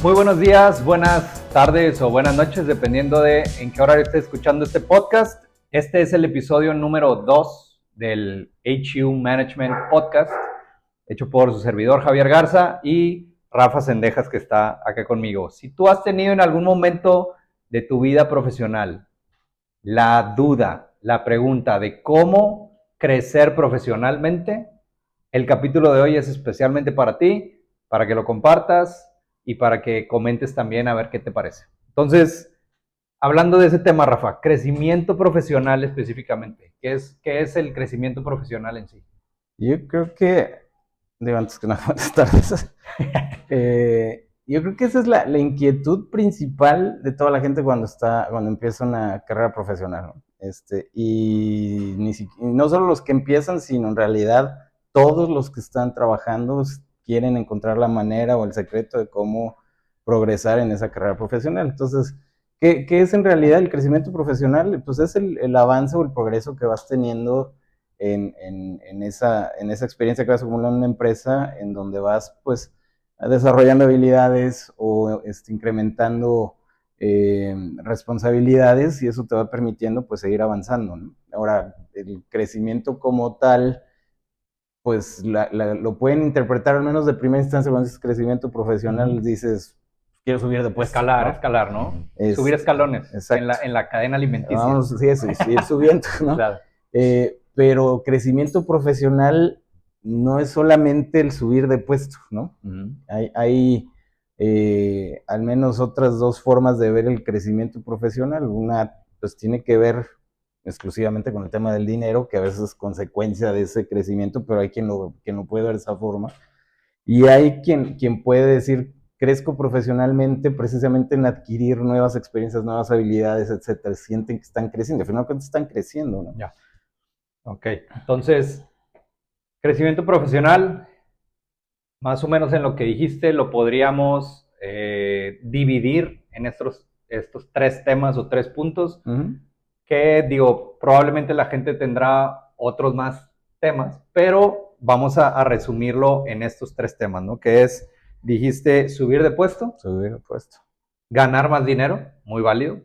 Muy buenos días, buenas tardes o buenas noches, dependiendo de en qué horario estés escuchando este podcast. Este es el episodio número 2 del HU Management Podcast, hecho por su servidor Javier Garza y Rafa Sendejas, que está acá conmigo. Si tú has tenido en algún momento de tu vida profesional la duda, la pregunta de cómo crecer profesionalmente, el capítulo de hoy es especialmente para ti, para que lo compartas y para que comentes también a ver qué te parece. Entonces, hablando de ese tema, Rafa, crecimiento profesional específicamente, ¿qué es el crecimiento profesional en sí? Yo creo que, digo, antes que nada, buenas tardes. Yo creo que esa es la inquietud principal de toda la gente cuando empieza una carrera profesional, ¿no? Y no solo los que empiezan, sino en realidad todos los que están trabajando quieren encontrar la manera o el secreto de cómo progresar en esa carrera profesional. Entonces, ¿qué es en realidad el crecimiento profesional? Pues es el avance o el progreso que vas teniendo en esa experiencia que vas acumulando en una empresa, en donde vas pues desarrollando habilidades o incrementando responsabilidades, y eso te va permitiendo pues seguir avanzando, ¿no? Ahora, el crecimiento como tal, pues lo pueden interpretar, al menos de primera instancia, cuando dices crecimiento profesional, dices, quiero subir de puesto, Escalar, ¿no? Subir escalones en la cadena alimenticia. Vamos, sí, ir subiendo, ¿no? Claro. Pero crecimiento profesional no es solamente el subir de puesto, ¿no? Hay al menos otras dos formas de ver el crecimiento profesional. Una, pues, tiene que ver exclusivamente con el tema del dinero, que a veces es consecuencia de ese crecimiento, pero hay quien lo puede ver de esa forma. Y hay quien puede decir, crezco profesionalmente precisamente en adquirir nuevas experiencias, nuevas habilidades, etcétera. Sienten que están creciendo, al final de cuentas están creciendo, ¿no? Ya. Ok, entonces, crecimiento profesional, más o menos en lo que dijiste, lo podríamos dividir en estos tres temas o tres puntos, que digo, probablemente la gente tendrá otros más temas, pero vamos a resumirlo en estos tres temas, ¿no? Que es, dijiste, subir de puesto, ganar más dinero, muy válido,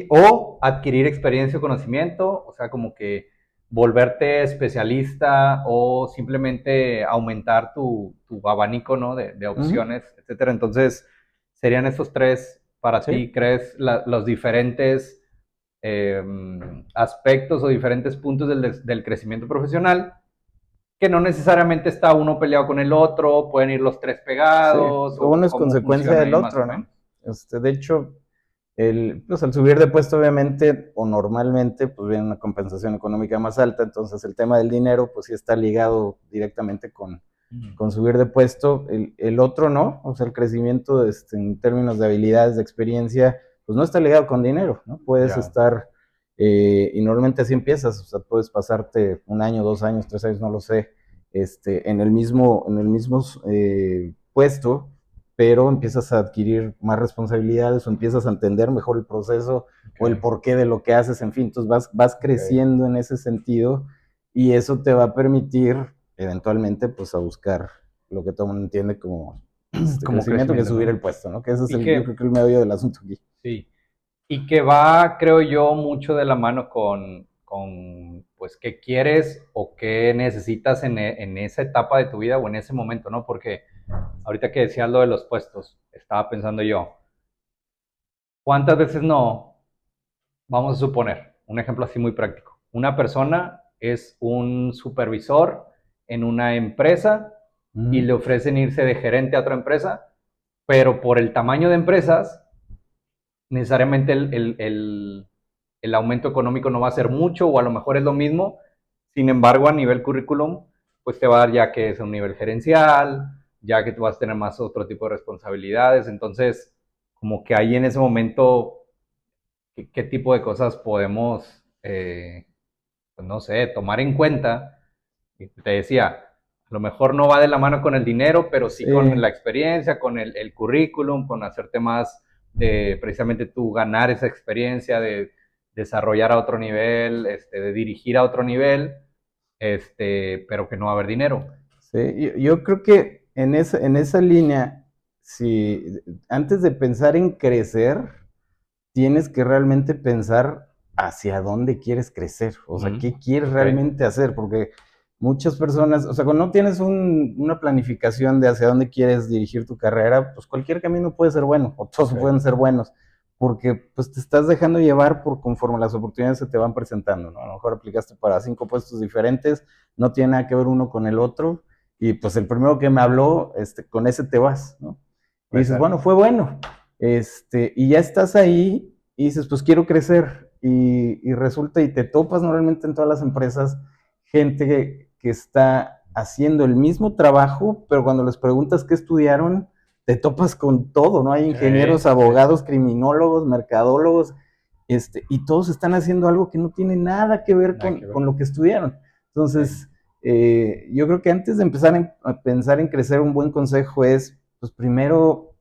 o adquirir experiencia o conocimiento, o sea, como que volverte especialista o simplemente aumentar tu abanico, ¿no? de opciones, etcétera. Entonces, serían estos tres para ti, ¿crees? Los diferentes aspectos o diferentes puntos del crecimiento profesional, que no necesariamente está uno peleado con el otro, pueden ir los tres pegados. Sí. O uno es consecuencia del otro, ¿no? De hecho, pues al subir de puesto, obviamente, o normalmente, pues viene una compensación económica más alta. Entonces el tema del dinero, pues sí está ligado directamente con subir de puesto. El otro no, o sea, el crecimiento en términos de habilidades, de experiencia, pues no está ligado con dinero, ¿no? Puedes estar, y normalmente así empiezas, o sea, puedes pasarte 1 año, 2 años, 3 años, no lo sé, en el mismo puesto, pero empiezas a adquirir más responsabilidades o empiezas a entender mejor el proceso o el porqué de lo que haces, en fin, entonces vas creciendo en ese sentido, y eso te va a permitir eventualmente pues a buscar lo que todo el mundo entiende como crecimiento, que es subir el puesto, ¿no? Que ese es yo creo que el medio del asunto aquí. Sí, y que va, creo yo, mucho de la mano con pues, qué quieres o qué necesitas en esa etapa de tu vida o en ese momento, ¿no? Porque ahorita que decías lo de los puestos, estaba pensando yo, ¿cuántas veces no? Vamos a suponer, un ejemplo así muy práctico. Una persona es un supervisor en una empresa y le ofrecen irse de gerente a otra empresa, pero por el tamaño de empresas, necesariamente el aumento económico no va a ser mucho, o a lo mejor es lo mismo. Sin embargo, a nivel currículum, pues te va a dar ya que es un nivel gerencial, ya que tú vas a tener más otro tipo de responsabilidades. Entonces, como que ahí en ese momento, ¿qué tipo de cosas podemos, pues no sé, tomar en cuenta? Y te decía, a lo mejor no va de la mano con el dinero, pero sí con la experiencia, con el currículum, con hacerte más de precisamente tú ganar esa experiencia, de desarrollar a otro nivel, de dirigir a otro nivel, pero que no va a haber dinero. Sí, yo creo que en esa línea, si antes de pensar en crecer, tienes que realmente pensar hacia dónde quieres crecer, o sea, qué quieres realmente hacer, porque muchas personas, o sea, cuando no tienes una planificación de hacia dónde quieres dirigir tu carrera, pues cualquier camino puede ser bueno, o todos pueden ser buenos, porque pues te estás dejando llevar por conforme las oportunidades se te van presentando, ¿no? A lo mejor aplicaste para 5 puestos diferentes, no tiene nada que ver uno con el otro, y pues el primero que me habló, con ese te vas, ¿no? Y dices, bueno, fue bueno, y ya estás ahí y dices, pues quiero crecer. Y resulta, y te topas normalmente en todas las empresas, gente que está haciendo el mismo trabajo, pero cuando les preguntas qué estudiaron, te topas con todo, ¿no? Hay ingenieros, abogados, criminólogos, mercadólogos, y todos están haciendo algo que no tiene nada que ver con lo que estudiaron. Entonces, yo creo que antes de empezar a pensar en crecer, un buen consejo es, pues primero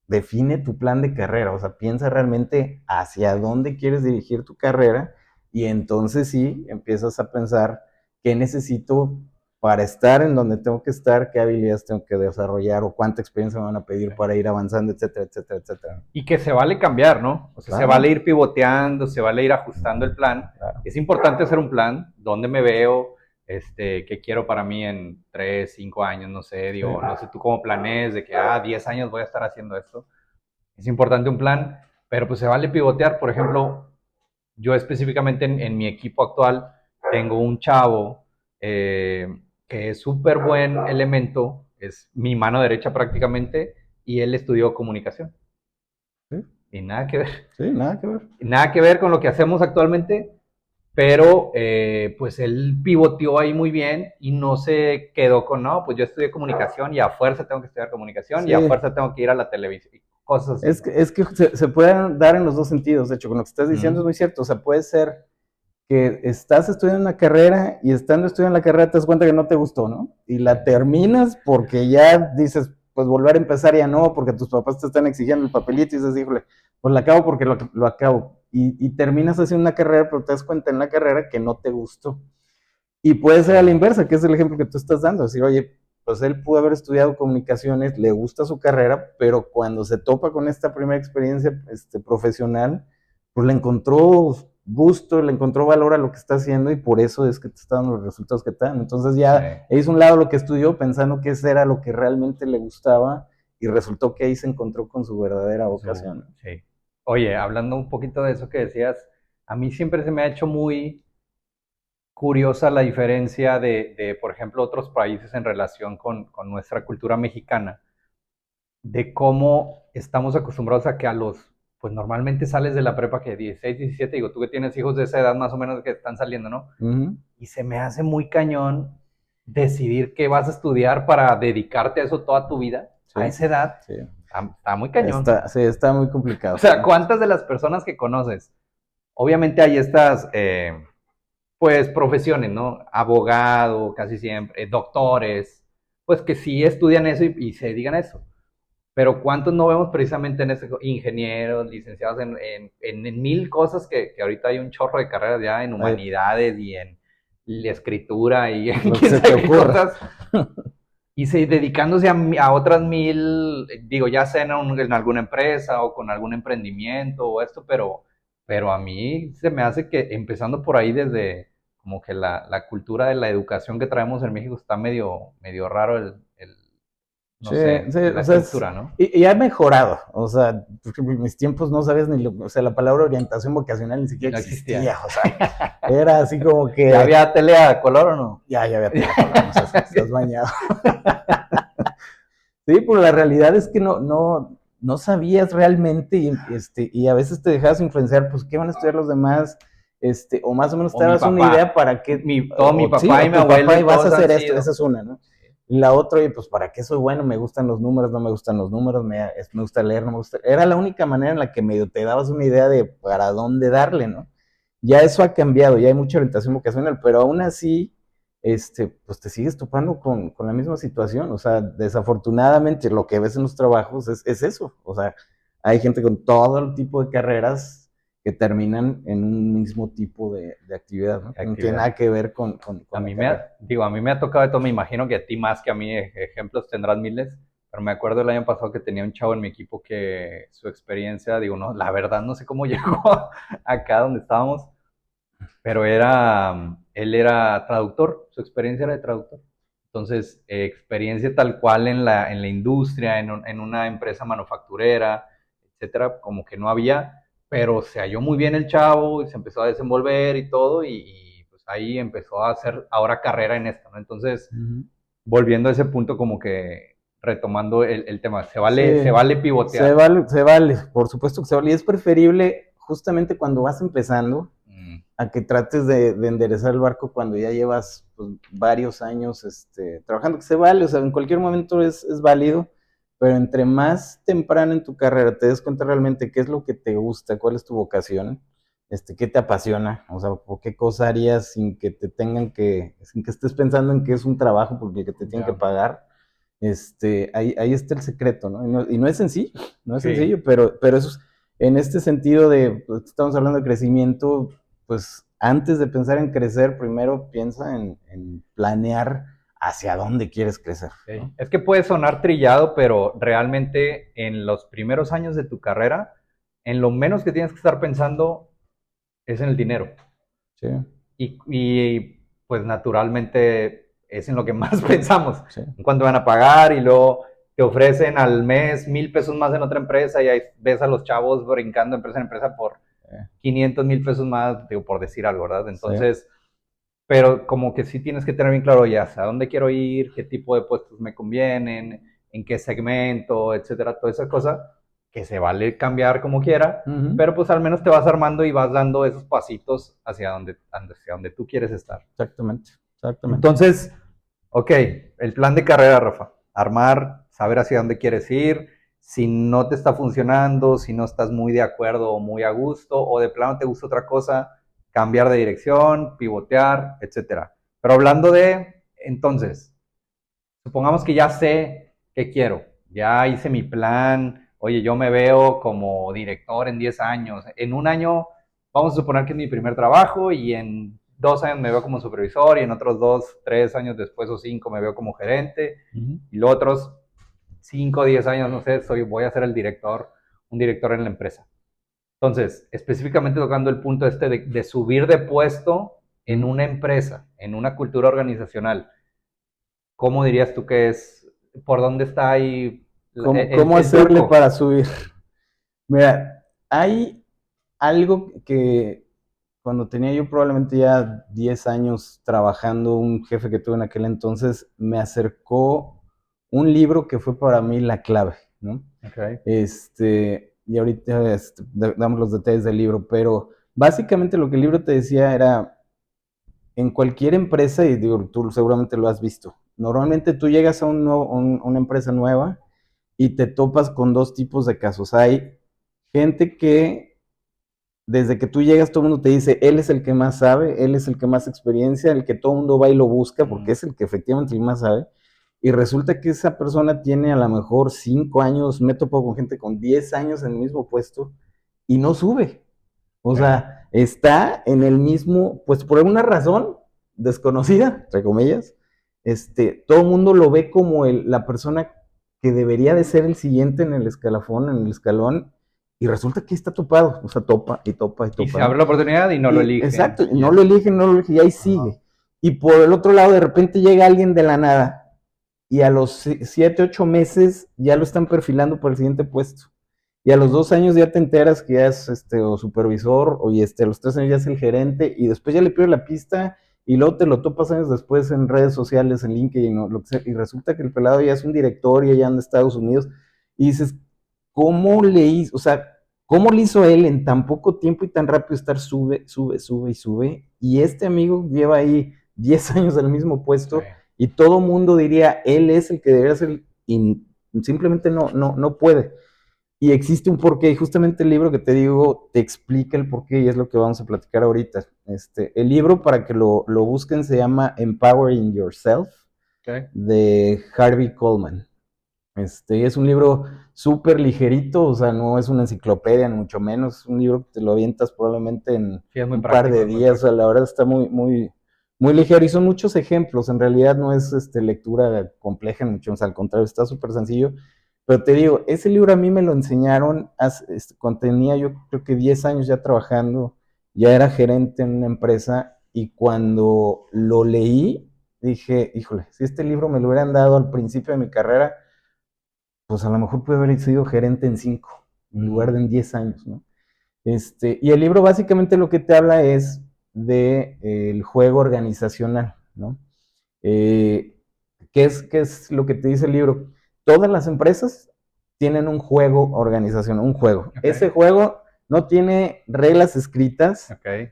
define tu plan de carrera, o sea, piensa realmente hacia dónde quieres dirigir tu carrera y entonces sí empiezas a pensar qué necesito para estar en donde tengo que estar, qué habilidades tengo que desarrollar o cuánta experiencia me van a pedir para ir avanzando, etcétera, etcétera, etcétera. Y que se vale cambiar, ¿no? O sea, se vale ir pivoteando, se vale ir ajustando el plan. Es importante hacer un plan, dónde me veo, qué quiero para mí en 3, 5 años, no sé, digo, no sé tú cómo planees de que, 10 años voy a estar haciendo esto. Es importante un plan, pero pues se vale pivotear. Por ejemplo, yo específicamente en mi equipo actual tengo un chavo que es súper buen elemento, es mi mano derecha prácticamente, y él estudió comunicación. Sí, Y nada que ver. sí, nada que ver. Nada que ver con lo que hacemos actualmente, pero pues él pivoteó ahí muy bien y no se quedó con, no, pues yo estudié comunicación y a fuerza tengo que estudiar comunicación y a fuerza tengo que ir a la televisión, cosas así. Es que se pueden dar en los dos sentidos, de hecho, con lo que estás diciendo es muy cierto, o sea, puede ser que estás estudiando una carrera y estando estudiando la carrera te das cuenta que no te gustó, ¿no? Y la terminas porque ya dices, pues volver a empezar ya no, porque tus papás te están exigiendo el papelito y dices, híjole, pues la acabo porque lo acabo. Y terminas haciendo una carrera, pero te das cuenta en la carrera que no te gustó. Y puede ser a la inversa, que es el ejemplo que tú estás dando, decir, oye, pues él pudo haber estudiado comunicaciones, le gusta su carrera, pero cuando se topa con esta primera experiencia profesional, pues le encontró gusto, le encontró valor a lo que está haciendo y por eso es que te están dando los resultados que te dan. Entonces ya hizo un lado lo que estudió pensando que ese era lo que realmente le gustaba y resultó que ahí se encontró con su verdadera vocación. Sí. Oye, hablando un poquito de eso que decías, a mí siempre se me ha hecho muy curiosa la diferencia de por ejemplo, otros países en relación con nuestra cultura mexicana, de cómo estamos acostumbrados a que pues normalmente sales de la prepa que 16, 17, digo, tú que tienes hijos de esa edad más o menos que están saliendo, ¿no? Y se me hace muy cañón decidir qué vas a estudiar para dedicarte a eso toda tu vida, a esa edad. Está muy cañón. Está muy complicado. O sea, ¿cuántas de las personas que conoces? Obviamente hay estas, pues, profesiones, ¿no? Abogado, casi siempre, doctores, pues que sí estudian eso y se dedican a eso. Pero ¿cuántos no vemos precisamente en ese, ingenieros, licenciados en mil cosas que ahorita hay un chorro de carreras ya en humanidades y en escritura y en quién sabe qué cosas? Y dedicándose a otras mil, digo, ya sea en alguna empresa o con algún emprendimiento o esto, pero a mí se me hace que empezando por ahí desde como que la cultura de la educación que traemos en México está medio raro no sé, la estructura, ¿no? Y ha mejorado, o sea, por ejemplo, en mis tiempos no sabías ni o sea, la palabra orientación vocacional ni siquiera existía, o sea, era así como que... ¿Ya había tele a color o no? Ya había tele a color, no sé, estás bañado. Sí, pero la realidad es que no sabías realmente y a veces te dejabas influenciar, pues, ¿qué van a estudiar los demás? O más o menos te dabas una idea para qué... Mi papá y mi abuelo. Y vas a hacer esto, esa es una, ¿no? Y la otra, oye, pues, ¿para qué soy bueno? Me gustan los números, no me gustan los números, me gusta leer, no me gusta... Era la única manera en la que medio te dabas una idea de para dónde darle, ¿no? Ya eso ha cambiado, ya hay mucha orientación vocacional, pero aún así pues te sigues topando con la misma situación. O sea, desafortunadamente lo que ves en los trabajos es eso. O sea, hay gente con todo el tipo de carreras que terminan en un mismo tipo de actividad, ¿no? No tiene nada que ver con a mí me ha tocado de todo, me imagino que a ti más que a mí ejemplos tendrás miles, pero me acuerdo el año pasado que tenía un chavo en mi equipo que su experiencia, digo, no, la verdad no sé cómo llegó acá donde estábamos, pero él era traductor, su experiencia era de traductor. Entonces, experiencia tal cual en la industria, en una empresa manufacturera, etcétera, como que no había, pero se halló muy bien el chavo y se empezó a desenvolver y todo, y pues ahí empezó a hacer ahora carrera en esto, ¿no? Entonces, Ujú. volviendo a ese punto, como que retomando el tema, se Sí, vale pivotear. se vale, por supuesto que se vale. Y es preferible justamente cuando vas empezando Mm, a que trates de enderezar el barco cuando ya llevas pues, varios años trabajando, que se vale, o sea, en cualquier momento es válido, pero entre más temprano en tu carrera te des cuenta realmente qué es lo que te gusta, cuál es tu vocación, qué te apasiona, o sea, por qué cosa harías sin que te tengan sin que estés pensando en que es un trabajo porque te tienen que ya, pagar, ahí está el secreto, ¿no? Y no es sencillo, no es sí. sencillo, pero eso es, en este sentido de, pues, estamos hablando de crecimiento, pues antes de pensar en crecer, primero piensa en planear hacia dónde quieres crecer, Okay. ¿no? Es que puede sonar trillado, pero realmente en los primeros años de tu carrera, en lo menos que tienes que estar pensando es en el dinero. Sí, Pues naturalmente es en lo que más pensamos, sí. en cuánto van a pagar y luego te ofrecen al mes 1,000 pesos más en otra empresa y ahí ves a los chavos brincando empresa en empresa por Eh, 500,000 pesos más, digo, por decir algo, ¿verdad? sí. Entonces, pero como que sí tienes que tener bien claro ya a dónde quiero ir, qué tipo de puestos me convienen, en qué segmento, etcétera, toda esa cosa, que se vale cambiar como quiera, Ujú. pero pues al menos te vas armando y vas dando esos pasitos hacia donde tú quieres estar. Exactamente, exactamente. Entonces, ok, el plan de carrera, Rafa, armar, saber hacia dónde quieres ir, si no te está funcionando, si no estás muy de acuerdo o muy a gusto, o de plano te gusta otra cosa, cambiar de dirección, pivotear, etcétera. Pero hablando entonces, supongamos que ya sé qué quiero, ya hice mi plan, oye, yo me veo como director en 10 años, en un año vamos a suponer que es mi primer trabajo y en 2 años me veo como supervisor y en otros 2, 3 años después o 5 me veo como gerente Ujú. y los otros 5, 10 años, no sé, voy a ser un director en la empresa. Entonces, específicamente tocando el punto de subir de puesto en Ujú. una empresa, en una cultura organizacional, ¿cómo dirías tú que es, por dónde está ahí ¿Cómo el hacerle truco? para subir? Mira, hay algo que cuando tenía yo probablemente ya 10 años trabajando, un jefe que tuve en aquel entonces me acercó un libro que fue para mí la clave, ¿no? Okay. Y ahorita damos los detalles del libro, pero básicamente lo que el libro te decía era, en cualquier empresa, y digo, tú seguramente lo has visto, normalmente tú llegas a una empresa nueva y te topas con dos tipos de casos. Hay gente que desde que tú llegas todo el mundo te dice, él es el que más sabe, él es el que más experiencia, el que todo el mundo va y lo busca porque es el que efectivamente el más sabe. Y resulta que esa persona tiene a lo mejor 5 años, me he topado con gente con 10 años en el mismo puesto y no sube. O Sí. sea, está en el mismo, pues por alguna razón desconocida, entre comillas, todo el mundo lo ve como la persona que debería de ser el siguiente en el escalafón, en el escalón, y resulta que está topado, o sea, topa y topa y Y topa, se abre ¿no? la oportunidad y no lo Exacto, eligen. y no lo eligen, no lo eligen, y ahí Ajá. sigue. Y por el otro lado, de repente llega alguien de la nada, y a los 7, 8 meses ya lo están perfilando para el siguiente puesto. Y a los 2 años ya te enteras que ya es o supervisor, o a los 3 años ya es el gerente, y después ya le pido la pista, y luego te lo topas años después en redes sociales, en LinkedIn, o lo que sea, y resulta que el pelado ya es un director y ya anda en Estados Unidos, y dices, ¿cómo le hizo? O sea, ¿cómo le hizo él en tan poco tiempo y tan rápido estar sube, sube, sube y sube? Y este amigo lleva ahí 10 años en el mismo Sí. puesto, y todo mundo diría, él es el que debería ser, y simplemente no puede. Y existe un porqué, y justamente el libro que te digo te explica el porqué, y es lo que vamos a platicar ahorita. El libro, para que lo busquen, se llama Empowering Yourself, Okay. de Harvey Coleman. Es un libro súper ligerito, o sea, no es una enciclopedia, ni mucho menos, es un libro que te lo avientas probablemente en Sí, es muy un par práctico, de es muy días, o sea, práctico. la verdad está muy, muy, muy ligero y son muchos ejemplos. En realidad no es lectura compleja, ni mucho más, al contrario, está súper sencillo. Pero te digo, ese libro a mí me lo enseñaron cuando tenía yo creo que 10 años ya trabajando, ya era gerente en una empresa y cuando lo leí dije, híjole, si este libro me lo hubieran dado al principio de mi carrera, pues a lo mejor pude haber sido gerente en 5, en lugar de en 10 años, ¿no? Y el libro básicamente lo que te habla es de el juego organizacional, ¿no? ¿Qué es lo que te dice el libro? Todas las empresas tienen un juego organizacional, un juego. Okay. Ese juego no tiene reglas escritas. Okay.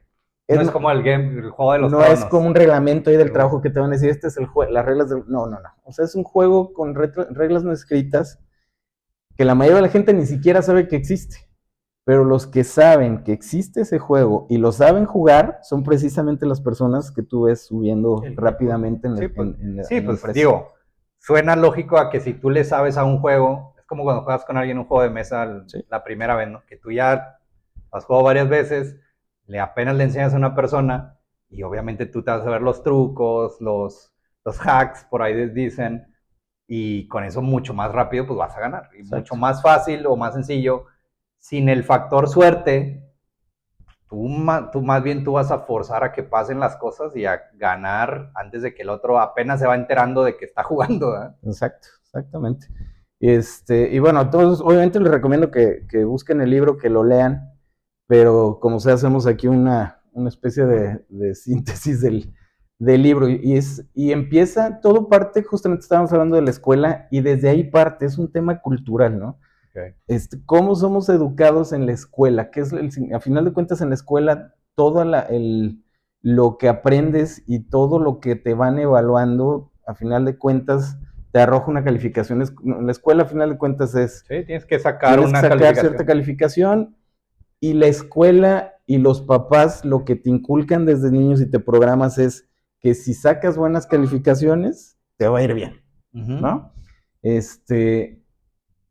No es como el juego de los tronos. No es como un reglamento ahí del trabajo que te van a decir, este es el juego, las reglas del... No. O sea, es un juego con reglas no escritas que la mayoría de la gente ni siquiera sabe que existe. Pero los que saben que existe ese juego y lo saben jugar son precisamente las personas que tú ves subiendo rápidamente en la empresa. Digo, suena lógico a que si tú le sabes a un juego, es como cuando juegas con alguien un juego de mesa la primera vez, ¿no? Que tú ya has jugado varias veces, apenas le enseñas a una persona y obviamente tú te vas a ver los trucos, los hacks, por ahí dicen, y con eso mucho más rápido pues vas a ganar. Y mucho más fácil o más sencillo. Sin el factor suerte, tú más bien tú vas a forzar a que pasen las cosas y a ganar antes de que el otro apenas se va enterando de que está jugando, ¿eh? Exactamente. Y bueno, a todos obviamente les recomiendo que busquen el libro, que lo lean, pero como sea, hacemos aquí una especie de síntesis del libro y empieza, todo parte, justamente estábamos hablando de la escuela y desde ahí parte, es un tema cultural, ¿no? Okay. ¿Cómo somos educados en la escuela? ¿Qué es a final de cuentas en la escuela todo lo que aprendes y todo lo que te van evaluando, a final de cuentas te arroja una calificación? En la escuela a final de cuentas sí, tienes que sacar cierta calificación y la escuela y los papás lo que te inculcan desde niños y te programas es que si sacas buenas calificaciones te va a ir bien, ¿no?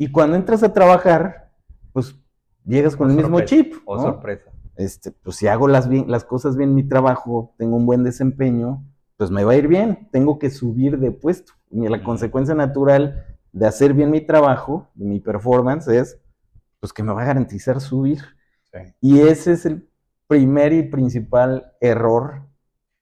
Y cuando entras a trabajar, pues llegas con el mismo chip, ¿no? O sorpresa. Pues si hago las cosas bien en mi trabajo, tengo un buen desempeño, pues me va a ir bien. Tengo que subir de puesto. Y la consecuencia natural de hacer bien mi trabajo, de mi performance, es pues que me va a garantizar subir. Sí. Y ese es el primer y principal error.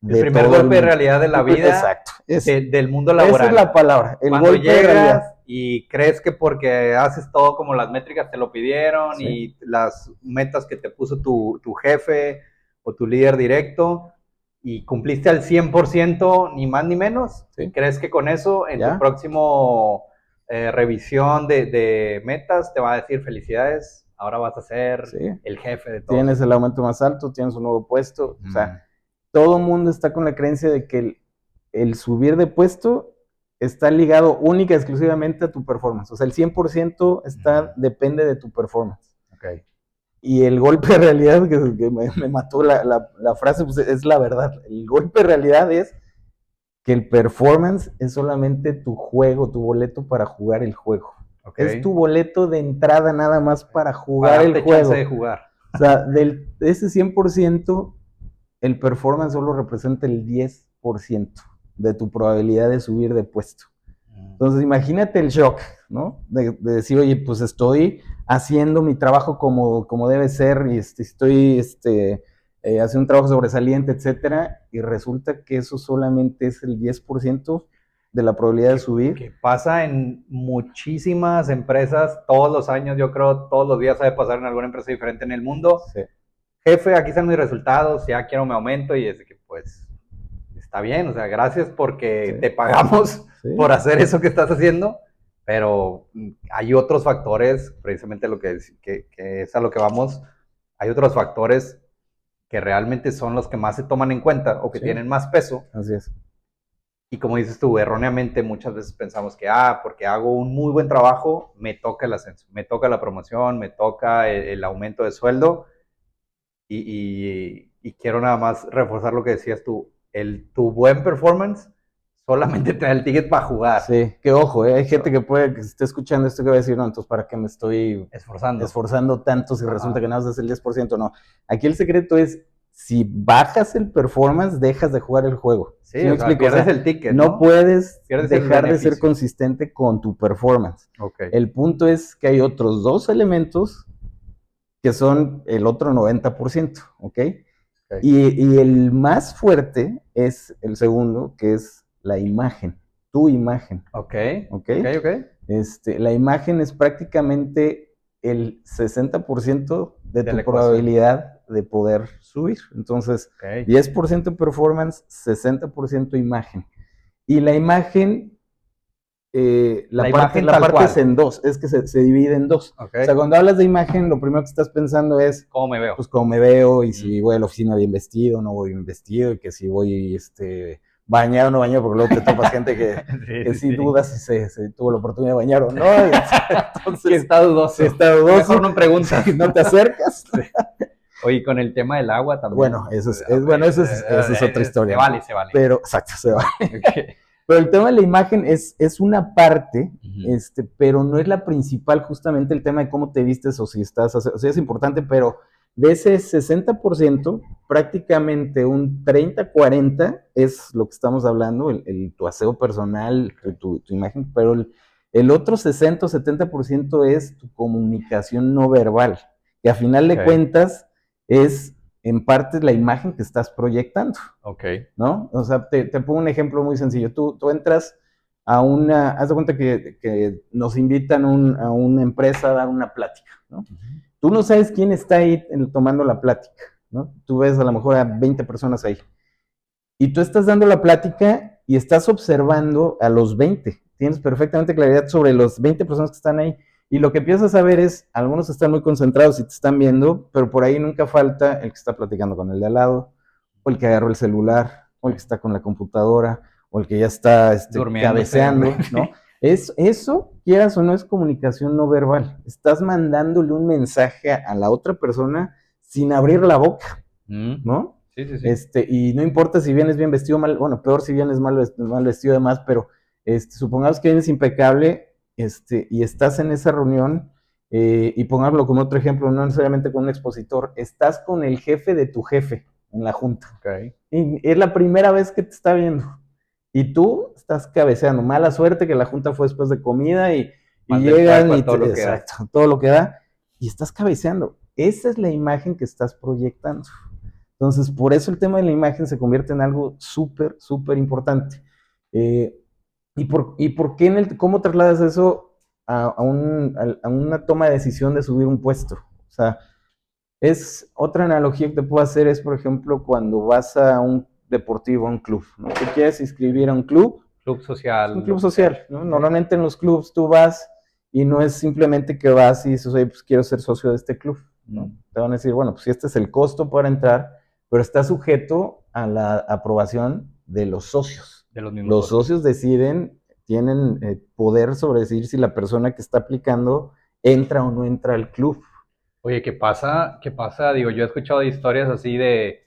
El primer golpe de realidad de la vida. Exacto. Del mundo laboral. Esa es la palabra. Cuando llegas y crees que porque haces todo como las métricas te lo pidieron, sí, y las metas que te puso tu jefe o tu líder directo y cumpliste al 100%, ni más ni menos, sí, crees que con eso en tu próximo revisión de metas te va a decir felicidades, ahora vas a ser el jefe de todo. Tienes el aumento más alto, tienes un nuevo puesto, o sea, todo el mundo está con la creencia de que el subir de puesto está ligado única y exclusivamente a tu performance. O sea, el 100% depende de tu performance. Okay. Y el golpe de realidad, que me mató la frase, pues es la verdad. El golpe de realidad es que el performance es solamente tu juego, tu boleto para jugar el juego. Okay. Es tu boleto de entrada nada más para jugar el juego. Chance de jugar. O sea, de ese 100%, el performance solo representa el 10% de tu probabilidad de subir de puesto. Entonces, imagínate el shock, ¿no? De decir, oye, pues estoy haciendo mi trabajo como debe ser y estoy haciendo un trabajo sobresaliente, etcétera, y resulta que eso solamente es el 10% de la probabilidad de subir. Que pasa en muchísimas empresas todos los años, yo creo, todos los días debe pasar en alguna empresa diferente en el mundo. Sí. Jefe, aquí están mis resultados, ya quiero mi aumento, y es que pues está bien, o sea, gracias porque te pagamos por hacer eso que estás haciendo, pero hay otros factores, precisamente lo que es a lo que vamos, hay otros factores que realmente son los que más se toman en cuenta o que tienen más peso. Así es. Y como dices tú, erróneamente muchas veces pensamos que, porque hago un muy buen trabajo, me toca el ascenso, me toca la promoción, me toca el aumento de sueldo. Y quiero nada más reforzar lo que decías tú, tu buen performance solamente te da el ticket para jugar. Sí, que ojo, hay gente que esté escuchando esto que va a decir, no, entonces ¿para qué me estoy esforzando tanto si resulta que nada más es el 10%? No, aquí el secreto es, si bajas el performance, dejas de jugar el juego. Sí, me explico? Pierdes el ticket, ¿no? No puedes pierdes dejar de ser consistente con tu performance. Okay. El punto es que hay otros 2 elementos que son el otro 90%, ¿ok? Y el más fuerte es el segundo, que es la imagen, tu imagen. Ok. La imagen es prácticamente el 60% de tu probabilidad de poder subir. Entonces, 10% performance, 60% imagen. Y la imagen, la parte es en 2, es que se divide en 2. Okay. O sea, cuando hablas de imagen, lo primero que estás pensando es ¿cómo me veo? Pues cómo me veo, y si voy a la oficina bien vestido, no voy bien vestido, y que si voy bañado o no bañado, porque luego te topas gente que sí dudas si se tuvo la oportunidad de bañar o no. Entonces, que está dudoso. Mejor no preguntas. Si no te acercas. Oye, con el tema del agua también. Bueno, eso es otra historia. Se vale. Pero, exacto, se vale. Okay. Pero el tema de la imagen es una parte, pero no es la principal, justamente el tema de cómo te vistes o si estás, o sea, es importante, pero de ese 60%, prácticamente un 30-40 es lo que estamos hablando, tu aseo personal, tu imagen, pero el otro 60 o 70% es tu comunicación no verbal, que a final de cuentas es en parte la imagen que estás proyectando. Ok. ¿No? O sea, te pongo un ejemplo muy sencillo. Tú entras a haz de cuenta que nos invitan a una empresa a dar una plática, ¿no? Tú no sabes quién está ahí tomando la plática, ¿no? Tú ves a lo mejor a 20 personas ahí. Y tú estás dando la plática y estás observando a los 20. Tienes perfectamente claridad sobre los 20 personas que están ahí. Y lo que empiezas a ver es, algunos están muy concentrados y te están viendo, pero por ahí nunca falta el que está platicando con el de al lado, o el que agarró el celular, o el que está con la computadora, o el que ya está cabeceando, ¿no? Eso, quieras o no, es comunicación no verbal. Estás mandándole un mensaje a la otra persona sin abrir la boca, ¿no? Sí. Y no importa si vienes bien vestido, mal, bueno, peor si vienes mal vestido además, pero supongamos que vienes impecable, y estás en esa reunión, y pongámoslo como otro ejemplo, no necesariamente con un expositor, estás con el jefe de tu jefe en la junta. Okay. Y es la primera vez que te está viendo. Y tú estás cabeceando. Mala suerte que la junta fue después de comida y llegan y todo lo que da. Y estás cabeceando. Esa es la imagen que estás proyectando. Entonces, por eso el tema de la imagen se convierte en algo súper, súper importante. ¿Y por qué cómo trasladas eso a una toma de decisión de subir un puesto? O sea, es otra analogía que te puedo hacer es, por ejemplo, cuando vas a un deportivo, a un club, ¿no? Tú quieres inscribir a un club. Club social. Es un club social, ¿no? Okay. Normalmente en los clubs tú vas y no es simplemente que vas y dices, oye, pues quiero ser socio de este club, ¿no? Te van a decir, bueno, pues este es el costo para entrar, pero está sujeto a la aprobación de los socios. De los mismos los socios deciden, tienen poder sobre decidir si la persona que está aplicando entra o no entra al club. Oye, ¿qué pasa? Digo, yo he escuchado historias así de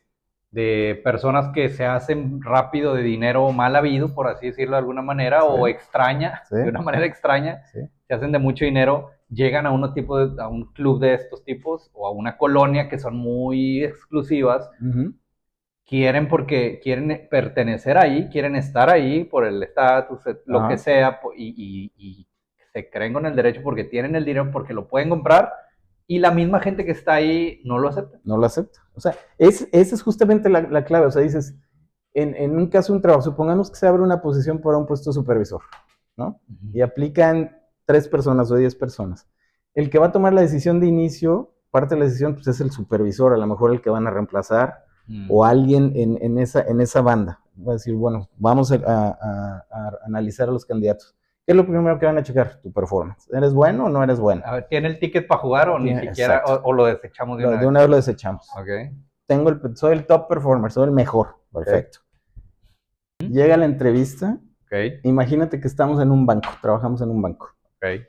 personas que se hacen rápido de dinero mal habido, por así decirlo de alguna manera, o extraña, de una manera extraña, se hacen de mucho dinero, llegan a a un club de estos tipos, o a una colonia que son muy exclusivas, quieren pertenecer ahí, quieren estar ahí por el estatus, lo que sea, y se creen con el derecho porque tienen el dinero, porque lo pueden comprar, y la misma gente que está ahí no lo acepta. No lo acepta. O sea, esa es justamente la clave. O sea, dices, en un caso de un trabajo, supongamos que se abre una posición para un puesto supervisor, ¿no? Y aplican 3 personas o 10 personas. El que va a tomar la decisión de inicio, parte de la decisión, pues es el supervisor, a lo mejor el que van a reemplazar, o alguien en esa banda. Va a decir, bueno, vamos a analizar a los candidatos. ¿Qué es lo primero que van a checar? Tu performance. ¿Eres bueno o no eres bueno? A ver, ¿tiene el ticket para jugar o ni siquiera? O lo desechamos de una vez? De una vez lo desechamos. Okay. Soy el top performer, soy el mejor. Perfecto. Llega la entrevista. Okay. Imagínate que estamos en un banco, trabajamos en un banco. Okay.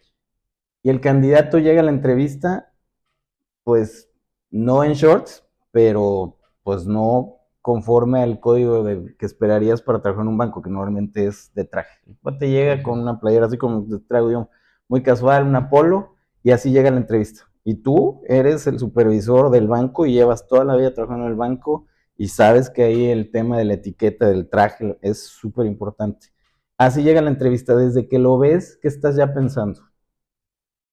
Y el candidato llega a la entrevista, pues no en shorts, pero pues no conforme al código que esperarías para trabajar en un banco, que normalmente es de traje. Te llega con una playera así como te traigo yo, muy casual, una polo, y así llega la entrevista. Y tú eres el supervisor del banco y llevas toda la vida trabajando en el banco, y sabes que ahí el tema de la etiqueta, del traje, es súper importante. Así llega la entrevista, desde que lo ves, ¿qué estás ya pensando?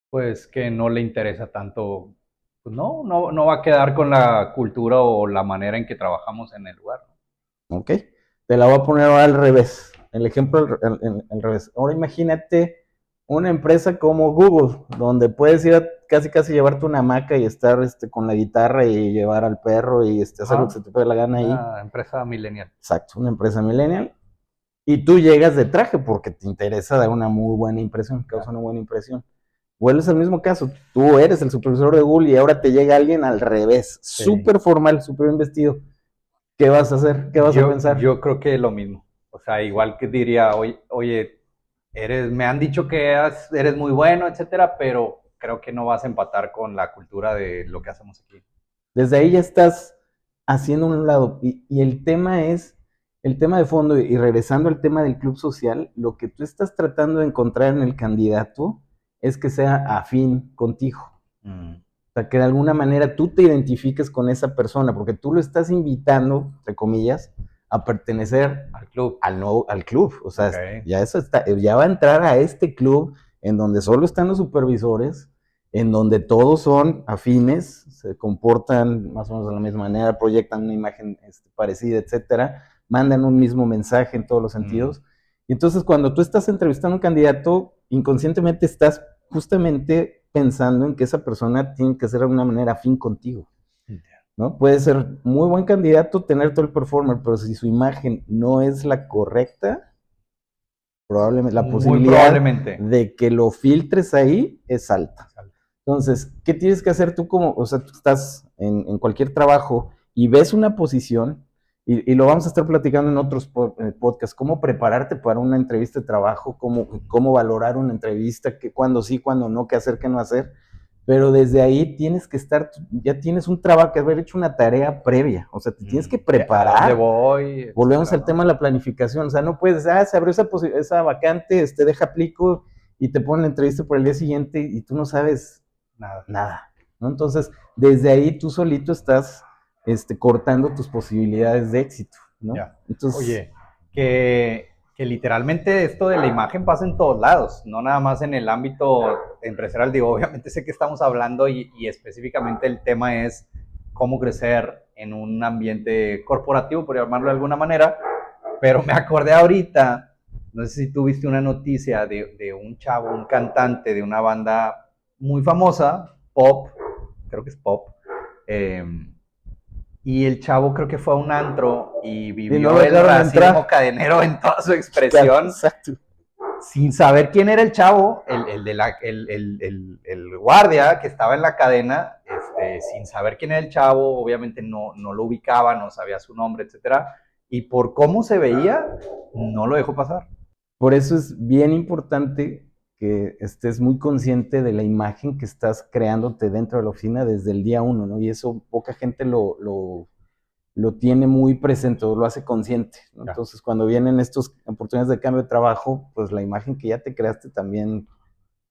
Pues que no le interesa tanto, pues no va a quedar con la cultura o la manera en que trabajamos en el lugar, ¿no? ¿Ok? Te la voy a poner ahora al revés. El ejemplo al revés. Ahora imagínate una empresa como Google, donde puedes ir a casi casi llevarte una hamaca y estar con la guitarra y llevar al perro y hacer lo que se Ajá, te pegue la gana ahí. una empresa millennial. Exacto, una empresa millennial. Y tú llegas de traje porque te interesa dar una muy buena impresión, causa Claro. una buena impresión. Vuelves al mismo caso, tú eres el supervisor de Google y ahora te llega alguien al revés, Sí. súper formal, súper bien vestido. ¿Qué vas a hacer? ¿Qué vas a pensar? Yo creo que lo mismo. O sea, igual que diría, oye, me han dicho que eres muy bueno, etcétera, pero creo que no vas a empatar con la cultura de lo que hacemos aquí. Desde ahí ya estás haciendo un lado. Y el tema es, el tema de fondo, y regresando al tema del club social, lo que tú estás tratando de encontrar en el candidato es que sea afín contigo. Mm. O sea, que de alguna manera tú te identifiques con esa persona, porque tú lo estás invitando, entre comillas, a pertenecer Al club. al club. O sea, Ok. ya eso está, ya va a entrar a este club en donde solo están los supervisores, en donde todos son afines, se comportan más o menos de la misma manera, proyectan una imagen parecida, etcétera, mandan un mismo mensaje en todos los Mm. sentidos. Y entonces, cuando tú estás entrevistando a un candidato, inconscientemente estás justamente pensando en que esa persona tiene que ser de alguna manera afín contigo, ¿no? Puede ser muy buen candidato, tener todo el performer, pero si su imagen no es la correcta, probablemente la Muy posibilidad probablemente. de que lo filtres ahí es alta. Entonces, ¿qué tienes que hacer tú como, o sea, tú estás en cualquier trabajo y ves una posición, y lo vamos a estar platicando en otros podcasts, cómo prepararte para una entrevista de trabajo, cómo valorar una entrevista, cuándo sí, cuándo no, qué hacer, qué no hacer, pero desde ahí tienes que estar, ya tienes un trabajo, que haber hecho una tarea previa, o sea, te tienes que ¿A dónde preparar. voy? Volvemos Etcétera, al tema ¿no? de la planificación, o sea, no puedes, se abrió esa vacante, deja aplico y te ponen la entrevista por el día siguiente y tú no sabes Nada. nada, ¿no? Entonces, desde ahí tú solito estás cortando tus posibilidades de éxito, ¿no? Ya. Entonces, Oye, que literalmente esto de la imagen pasa en todos lados, no nada más en el ámbito empresarial. Digo, obviamente sé que estamos hablando y específicamente el tema es cómo crecer en un ambiente corporativo, por llamarlo de alguna manera, pero me acordé ahorita, no sé si tú viste una noticia de un chavo, un cantante de una banda muy famosa, pop, creo que es pop, eh, y el chavo creo que fue a un antro y y no vivió lo el dejaron racismo entrar. cadenero en toda su Claro, expresión, exacto. sin saber quién era el chavo, el guardia que estaba en la cadena, sin saber quién era el chavo, obviamente no lo ubicaba, no sabía su nombre, etcétera, y por cómo se veía, no lo dejó pasar. Por eso es bien importante que estés muy consciente de la imagen que estás creándote dentro de la oficina desde el día uno, ¿no? Y eso poca gente lo tiene muy presente o lo hace consciente, ¿no? Ya, Entonces, cuando vienen estas oportunidades de cambio de trabajo, pues la imagen que ya te creaste también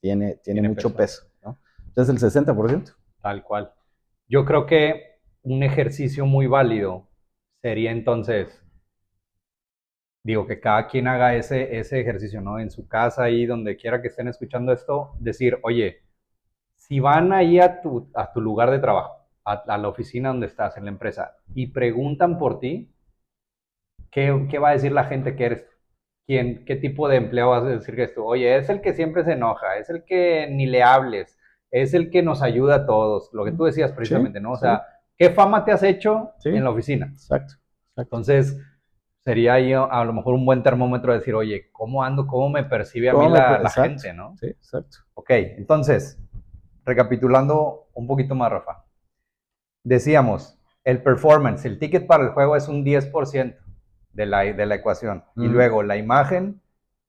tiene tiene mucho peso, peso, ¿no? Entonces, el 60%. tal cual. Yo creo que un ejercicio muy válido sería entonces, digo, que cada quien haga ese ejercicio, ¿no? En su casa, ahí donde quiera que estén escuchando esto, decir, oye, si van ahí a tu lugar de trabajo, a la oficina donde estás, en la empresa, y preguntan por ti, ¿qué va a decir la gente que eres tú? ¿Qué tipo de empleo vas a decir que es tú? Oye, es el que siempre se enoja, es el que ni le hables, es el que nos ayuda a todos, lo que tú decías Sí, precisamente, ¿no? O sí, sea, ¿qué fama te has hecho sí, en la oficina? exacto, exacto. Entonces, sería ahí a lo mejor un buen termómetro de decir, oye, ¿cómo ando? ¿Cómo me percibe a mí la Exacto, gente, ¿no? sí, exacto. Ok, entonces, recapitulando un poquito más, Rafa. Decíamos, el performance, el ticket para el juego es un 10% de la ecuación. Y luego la imagen,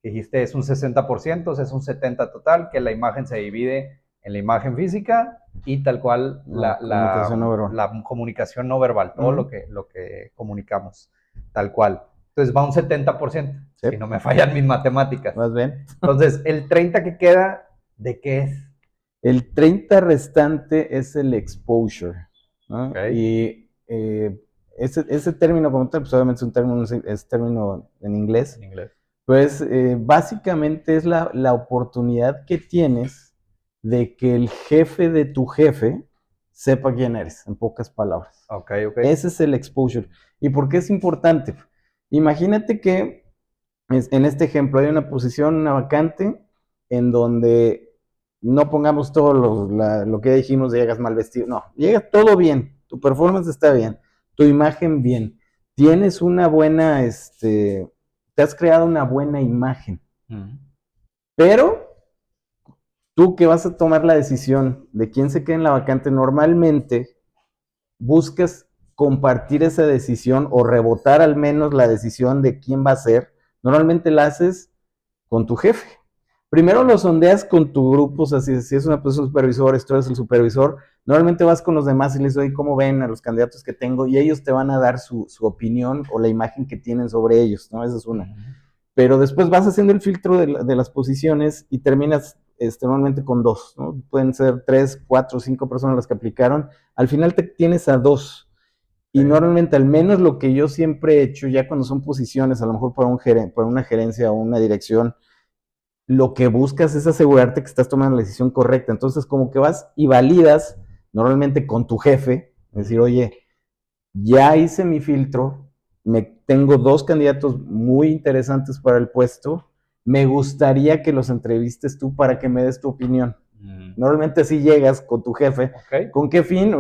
dijiste, es un 60%, o sea, es un 70% total, que la imagen se divide en la imagen física y tal cual No, comunicación no verbal. la comunicación no verbal, todo Uh lo que comunicamos, tal cual. Entonces va un 70%, Sí, si no me fallan mis matemáticas. vas bien. Entonces, el 30% que queda, ¿de qué es? El 30 restante es el exposure, ¿no? ¿Ok? Y ese término como tal, pues obviamente es término en inglés, En inglés. pues básicamente es la oportunidad que tienes de que el jefe de tu jefe sepa quién eres, en pocas palabras. Ok. Ese es el exposure. ¿Y por qué es importante? Imagínate que en este ejemplo hay una posición, una vacante, en donde no pongamos todo lo que ya dijimos de llegas mal vestido. No, llega todo bien, tu performance está bien, tu imagen bien, tienes una buena, te has creado una buena imagen, pero tú que vas a tomar la decisión de quién se queda en la vacante, normalmente buscas compartir esa decisión o rebotar al menos la decisión de quién va a ser. Normalmente la haces con tu jefe. Primero lo sondeas con tu grupo, o sea, si es una posición supervisor, tú eres el supervisor, normalmente vas con los demás y les doy cómo ven a los candidatos que tengo y ellos te van a dar su opinión o la imagen que tienen sobre ellos, ¿no? Esa es una. Pero después vas haciendo el filtro de las posiciones y terminas normalmente con 2, ¿no? Pueden ser 3, 4, 5 personas las que aplicaron. Al final te tienes a 2. Y normalmente, al menos lo que yo siempre he hecho, ya cuando son posiciones, a lo mejor para una gerencia o una dirección, lo que buscas es asegurarte que estás tomando la decisión correcta. Entonces, como que vas y validas normalmente con tu jefe, decir, oye, ya hice mi filtro, tengo 2 candidatos muy interesantes para el puesto, me gustaría que los entrevistes tú para que me des tu opinión. Normalmente así llegas con tu jefe. Okay. ¿Con qué fin?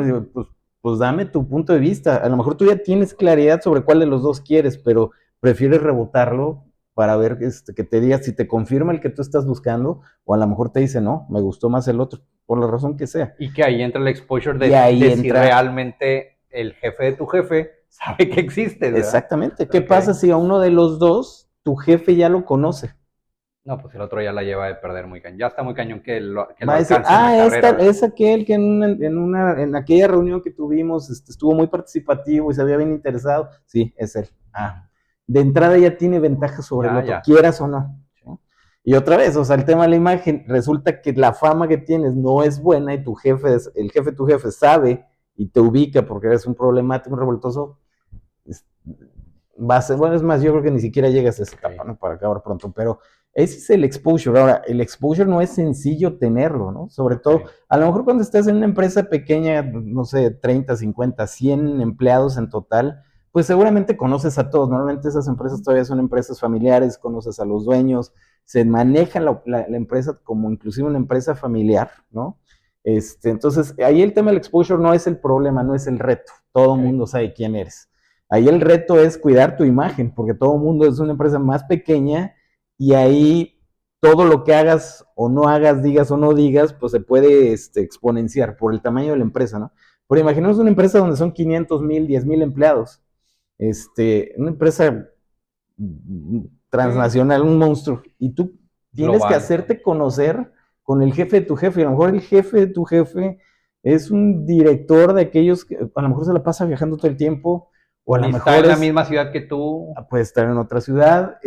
Pues dame tu punto de vista. A lo mejor tú ya tienes claridad sobre cuál de los 2 quieres, pero prefieres rebotarlo para ver que te diga si te confirma el que tú estás buscando o a lo mejor te dice, no, me gustó más el otro, por la razón que sea. Y que ahí entra el exposure de si realmente el jefe de tu jefe sabe que existes, ¿verdad? Exactamente. ¿Qué pasa si a uno de los 2 tu jefe ya lo conoce? No, pues el otro ya la lleva de perder muy cañón. Ya está muy cañón que lo Va a decir, alcance en la carrera. es aquel que en aquella reunión que tuvimos estuvo muy participativo y se había bien interesado. Sí, es él. De entrada ya tiene ventaja sobre el otro, quieras o no. Y otra vez, o sea, el tema de la imagen, resulta que la fama que tienes no es buena y el jefe de tu jefe sabe y te ubica porque eres un problemático, un revoltoso. Bueno, es más, yo creo que ni siquiera llegas a esa etapa, ¿no? Para acabar pronto, pero ese es el exposure. Ahora, el exposure no es sencillo tenerlo, ¿no? Sobre todo, a lo mejor cuando estás en una empresa pequeña, no sé, 30, 50, 100 empleados en total, pues seguramente conoces a todos. Normalmente esas empresas todavía son empresas familiares, conoces a los dueños, se maneja la empresa como inclusive una empresa familiar, ¿no? Entonces, ahí el tema del exposure no es el problema, no es el reto. Todo el mundo sabe quién eres. Ahí el reto es cuidar tu imagen, porque todo el mundo es una empresa más pequeña y ahí todo lo que hagas o no hagas, digas o no digas, pues se puede exponenciar por el tamaño de la empresa, ¿no? Pero imaginemos una empresa donde son 500,000, 10,000 empleados, una empresa transnacional, un monstruo, y tú tienes global, que hacerte conocer con el jefe de tu jefe, y a lo mejor el jefe de tu jefe es un director de aquellos que a lo mejor se la pasa viajando todo el tiempo, o a lo mejor está en la misma ciudad que tú. Puede estar en otra ciudad,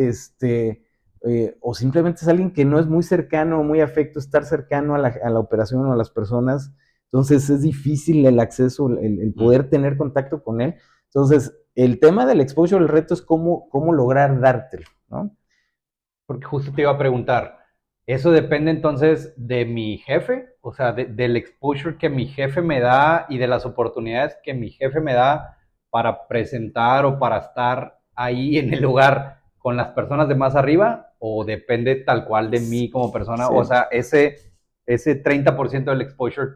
o simplemente es alguien que no es muy cercano, muy afecto, estar cercano a la operación o a las personas. Entonces es difícil el acceso, el poder tener contacto con él. Entonces, el tema del exposure, el reto es cómo lograr dártelo, ¿no? Porque justo te iba a preguntar, ¿eso depende entonces de mi jefe? O sea, del exposure que mi jefe me da y de las oportunidades que mi jefe me da para presentar o para estar ahí en el lugar con las personas de más arriba, o depende tal cual de mí como persona. Sí. O sea, ese 30% del exposure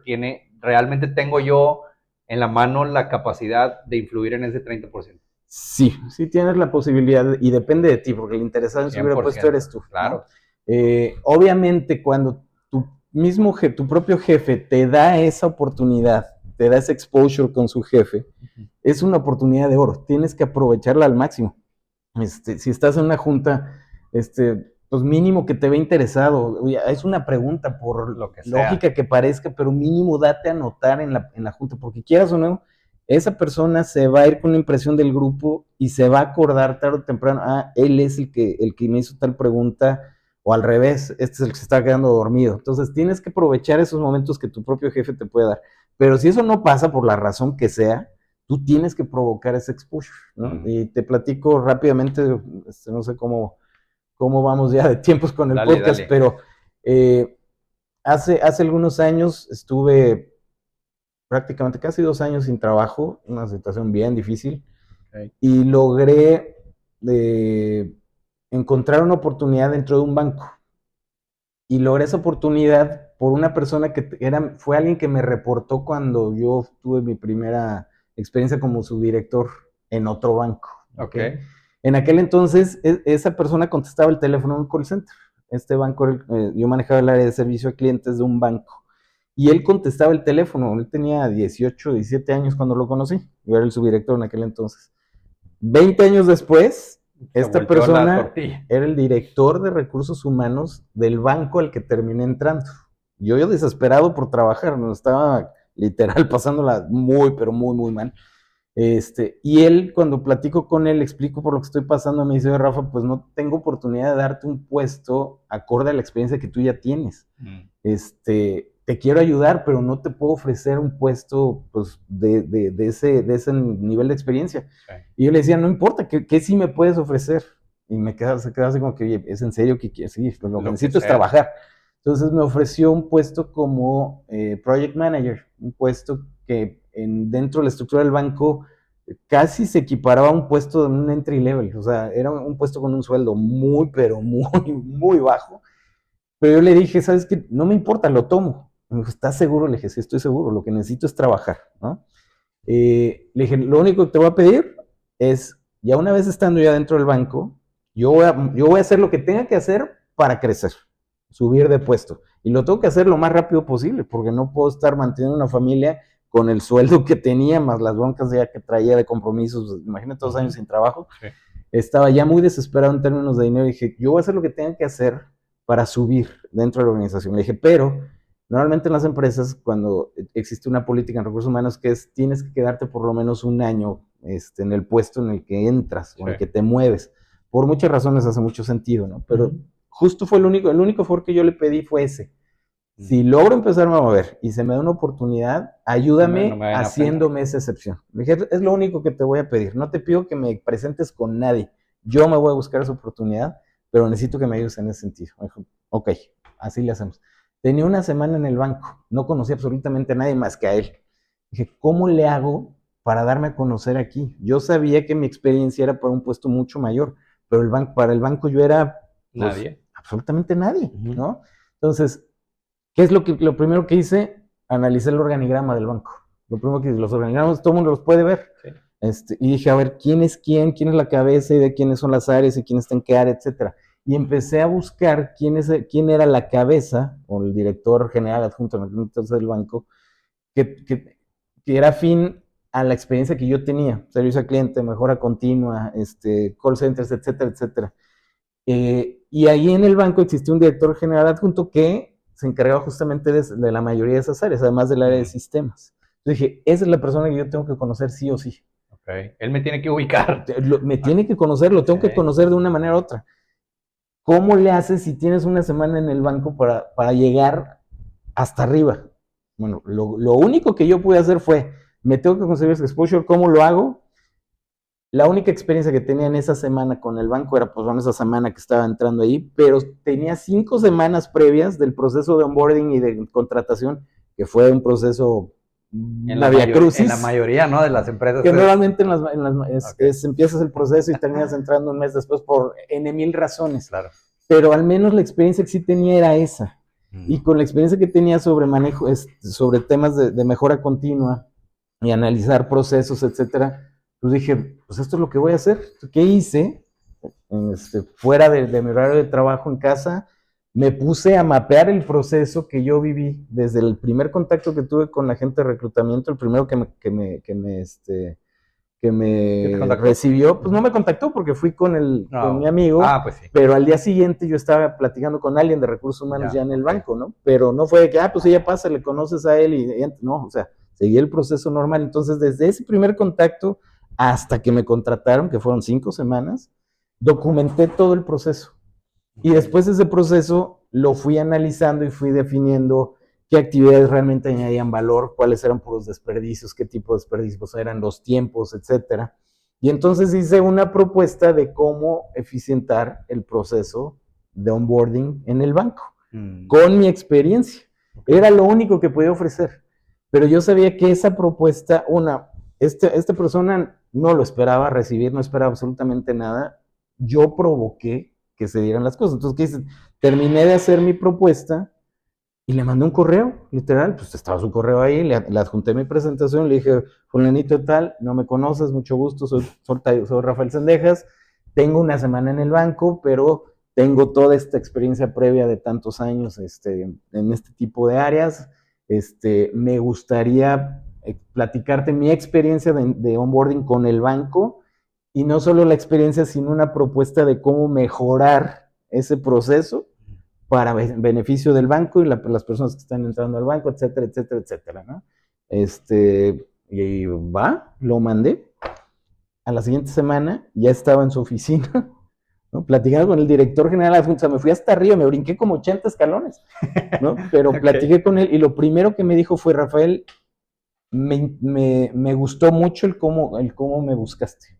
realmente tengo yo en la mano la capacidad de influir en ese 30%. Sí, sí tienes la posibilidad y depende de ti, porque el interesado en subir el puesto eres tú. Claro. ¿No? Obviamente, cuando tu propio jefe te da esa oportunidad, te da ese exposure con su jefe, es una oportunidad de oro. Tienes que aprovecharla al máximo. Si estás en una junta, pues mínimo que te ve interesado. Es una pregunta, por lo que lógica que parezca, pero mínimo date a notar en la junta, porque quieras o no, esa persona se va a ir con una impresión del grupo y se va a acordar tarde o temprano, él es el que me hizo tal pregunta, o al revés, este es el que se está quedando dormido. Entonces tienes que aprovechar esos momentos que tu propio jefe te puede dar. Pero si eso no pasa por la razón que sea, tú tienes que provocar ese exposure, ¿no? Y te platico rápidamente, no sé cómo vamos ya de tiempos con el podcast, pero hace algunos años estuve prácticamente casi 2 años sin trabajo, una situación bien difícil, y logré encontrar una oportunidad dentro de un banco. Y logré esa oportunidad por una persona que fue alguien que me reportó cuando yo tuve mi primera experiencia como subdirector en otro banco. Okay. En aquel entonces, esa persona contestaba el teléfono en un call center. Este banco, yo manejaba el área de servicio a clientes de un banco. Y él contestaba el teléfono. Él tenía 18, 17 años cuando lo conocí. Yo era el subdirector en aquel entonces. 20 años después, esta persona era el director de recursos humanos del banco al que terminé entrando. Yo desesperado por trabajar, no estaba literal pasándola muy, pero muy, muy mal. Y él, cuando platico con él, explico por lo que estoy pasando, me dice, Rafa, pues no tengo oportunidad de darte un puesto acorde a la experiencia que tú ya tienes. Te quiero ayudar, pero no te puedo ofrecer un puesto pues, de ese nivel de experiencia. Y yo le decía, no importa, ¿qué sí me puedes ofrecer? Y se quedaba así como que, oye, ¿es en serio que quieres? Sí, pues lo que necesito es trabajar. Entonces me ofreció un puesto como Project Manager, un puesto que dentro de la estructura del banco casi se equiparaba a un puesto de un entry level, o sea, era un puesto con un sueldo muy, pero muy, muy bajo. Pero yo le dije, ¿sabes qué? No me importa, lo tomo. Me dijo, ¿estás seguro? Le dije, sí, estoy seguro, lo que necesito es trabajar, ¿no? Le dije, lo único que te voy a pedir es, ya una vez estando ya dentro del banco, yo voy a hacer lo que tenga que hacer para crecer, subir de puesto. Y lo tengo que hacer lo más rápido posible, porque no puedo estar manteniendo una familia con el sueldo que tenía, más las broncas ya que traía de compromisos. Imagínate 2 años sin trabajo. Sí. Estaba ya muy desesperado en términos de dinero. Y dije, yo voy a hacer lo que tenga que hacer para subir dentro de la organización. Le dije, pero normalmente en las empresas, cuando existe una política en recursos humanos que es, tienes que quedarte por lo menos 1 año en el puesto en el que entras, o en el que te mueves. Por muchas razones hace mucho sentido, ¿no? Pero justo fue el único favor que yo le pedí fue ese. Si logro empezarme a mover y se me da una oportunidad, ayúdame haciéndome esa excepción. Le dije, es lo único que te voy a pedir. No te pido que me presentes con nadie. Yo me voy a buscar esa oportunidad, pero necesito que me ayudes en ese sentido. Me dijo, ok, así le hacemos. Tenía 1 semana en el banco, no conocía absolutamente a nadie más que a él. Dije, ¿cómo le hago para darme a conocer aquí? Yo sabía que mi experiencia era para un puesto mucho mayor, pero para el banco yo era pues, nadie, absolutamente nadie, ¿no? Entonces, ¿qué es lo primero que hice? Analicé el organigrama del banco. Lo primero que los organigramas todo el mundo los puede ver. Sí. Y dije, a ver, ¿quién es la cabeza y de quiénes son las áreas y quién está en qué área, etcétera? Y empecé a buscar quién era la cabeza o el director general adjunto entonces del banco que era afín a la experiencia que yo tenía, servicio al cliente, mejora continua, call centers, etcétera, etcétera. Y ahí en el banco existía un director general adjunto que se encargaba justamente de la mayoría de esas áreas, además del área de sistemas. Entonces dije, esa es la persona que yo tengo que conocer sí o sí. Okay. Él me tiene que ubicar. Me tiene que conocer, lo tengo que conocer de una manera u otra. ¿Cómo le haces si tienes 1 semana en el banco para llegar hasta arriba? Bueno, lo único que yo pude hacer fue, me tengo que conseguir ese exposure, ¿cómo lo hago? La única experiencia que tenía en esa semana con el banco era pues bueno, esa semana que estaba entrando ahí, pero tenía 5 semanas previas del proceso de onboarding y de contratación, que fue un proceso en la mayoría, ¿no? De las empresas. Que normalmente empiezas el proceso y terminas entrando un mes después por N mil razones. Claro. Pero al menos la experiencia que sí tenía era esa. Y con la experiencia que tenía sobre manejo, sobre temas de mejora continua y analizar procesos, etcétera, pues dije, pues esto es lo que voy a hacer. ¿Qué hice? Fuera de mi horario de trabajo en casa, me puse a mapear el proceso que yo viví desde el primer contacto que tuve con la gente de reclutamiento, el primero que me recibió, pues no me contactó porque fui con mi amigo, pues sí. Pero al día siguiente yo estaba platicando con alguien de recursos humanos ya en el banco, ¿no? Pero no fue de que, pues ella pasa, le conoces a él no, o sea, seguí el proceso normal. Entonces, desde ese primer contacto hasta que me contrataron, que fueron 5 semanas, documenté todo el proceso. Y después de ese proceso lo fui analizando y fui definiendo qué actividades realmente añadían valor, cuáles eran puros desperdicios, qué tipo de desperdicios eran, los tiempos, etcétera. Y entonces hice una propuesta de cómo eficientar el proceso de onboarding en el banco, con mi experiencia. Era lo único que podía ofrecer. Pero yo sabía que esa propuesta, esta persona no lo esperaba recibir, no esperaba absolutamente nada. Yo provoqué que se dieran las cosas. Entonces, ¿qué hice? Terminé de hacer mi propuesta y le mandé un correo, literal, pues estaba su correo ahí, le adjunté mi presentación, le dije, fulanito tal, no me conoces, mucho gusto, soy Rafael Sendejas, tengo una semana en el banco, pero tengo toda esta experiencia previa de tantos años en este tipo de áreas, me gustaría platicarte mi experiencia de onboarding con el banco, y no solo la experiencia, sino una propuesta de cómo mejorar ese proceso para beneficio del banco y las personas que están entrando al banco, etcétera, etcétera, etcétera, ¿no? Y lo mandé. A la siguiente semana ya estaba en su oficina, ¿no? Platicando con el director general adjunto, o sea, me fui hasta arriba, me brinqué como 80 escalones, ¿no? Pero platiqué con él y lo primero que me dijo fue, Rafael, me gustó mucho el cómo me buscaste.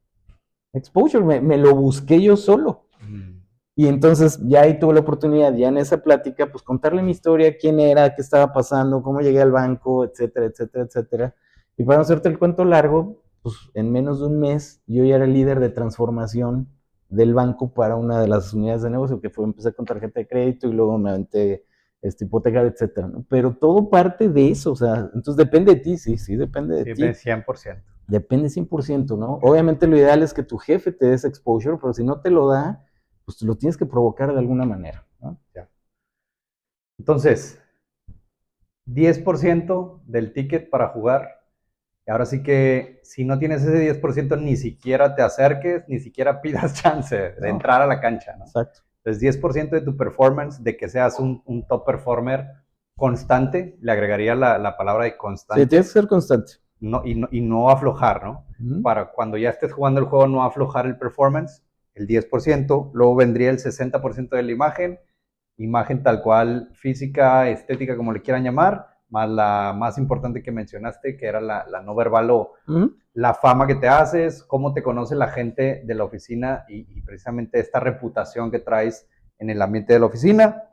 Exposure, me lo busqué yo solo. Y entonces ya ahí tuve la oportunidad, ya en esa plática, pues contarle mi historia, quién era, qué estaba pasando, cómo llegué al banco, etcétera, etcétera, etcétera. Y para no hacerte el cuento largo, pues en menos de un mes yo ya era el líder de transformación del banco para una de las unidades de negocio, que fue, empecé con tarjeta de crédito y luego me aventé hipoteca, etcétera, ¿no? Pero todo parte de eso, o sea, entonces depende de ti, sí, depende de ti. 100%. Depende 100%, ¿no? Obviamente lo ideal es que tu jefe te dé ese exposure, pero si no te lo da, pues lo tienes que provocar de alguna manera, ¿no? Ya. Entonces, 10% del ticket para jugar. Y ahora sí que si no tienes ese 10%, ni siquiera te acerques, ni siquiera pidas chance de entrar a la cancha, ¿no? Exacto. Entonces, 10% de tu performance, de que seas un top performer constante, le agregaría la palabra de constante. Sí, tienes que ser constante. Y no aflojar, ¿no? Para cuando ya estés jugando el juego, no aflojar el performance, el 10%, luego vendría el 60% de la imagen tal cual, física, estética, como le quieran llamar, más la más importante que mencionaste, que era la no verbal o la fama que te haces, cómo te conoce la gente de la oficina y precisamente esta reputación que traes en el ambiente de la oficina.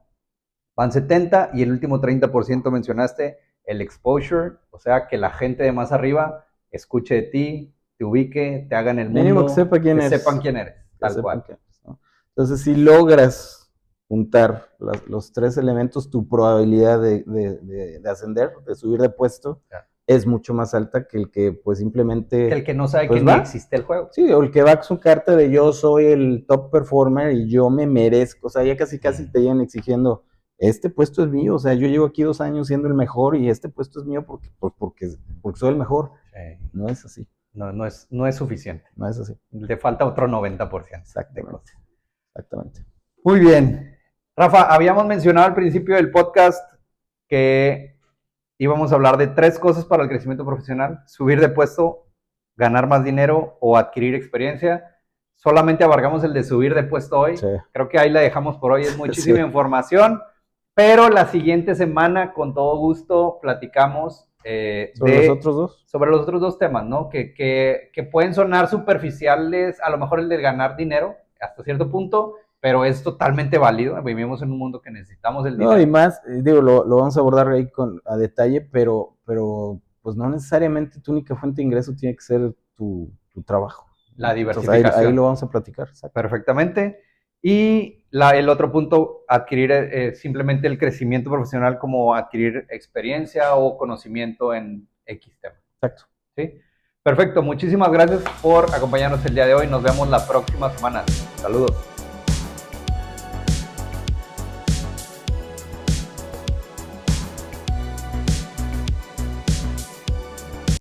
Van 70 y el último 30% mencionaste el exposure, o sea, que la gente de más arriba escuche de ti, te ubique, te haga en el mundo, mínimo que sepa quién que eres. sepan quién eres, tal cual. Eres, ¿no? Entonces, si logras juntar los tres elementos, tu probabilidad de ascender, de subir de puesto, es mucho más alta que el que pues simplemente... Que el que no sabe pues, que ni existe el juego. Sí, o el que va con su carta de yo soy el top performer y yo me merezco, o sea, ya casi te llegan exigiendo, este puesto es mío, o sea, yo llevo aquí 2 años siendo el mejor y este puesto es mío porque soy el mejor. Sí. No es así. No es suficiente. No es así. Le falta otro 90%. Exactamente. Muy bien. Rafa, habíamos mencionado al principio del podcast que íbamos a hablar de 3 cosas para el crecimiento profesional: subir de puesto, ganar más dinero o adquirir experiencia. Solamente abarcamos el de subir de puesto hoy. Sí. Creo que ahí la dejamos por hoy. Es muchísima información, pero la siguiente semana, con todo gusto, platicamos ¿Sobre los otros dos? Sobre los otros 2 temas, ¿no? Que pueden sonar superficiales, a lo mejor el de ganar dinero, hasta cierto punto, pero es totalmente válido. Vivimos en un mundo que necesitamos el dinero. No, y más, lo vamos a abordar ahí a detalle, pero pues no necesariamente tu única fuente de ingreso tiene que ser tu trabajo. La diversificación. Entonces, ahí lo vamos a platicar. Exacto. Perfectamente. Y el otro punto, adquirir simplemente el crecimiento profesional, como adquirir experiencia o conocimiento en X tema. Exacto. ¿Sí? Perfecto. Muchísimas gracias por acompañarnos el día de hoy. Nos vemos la próxima semana. Saludos.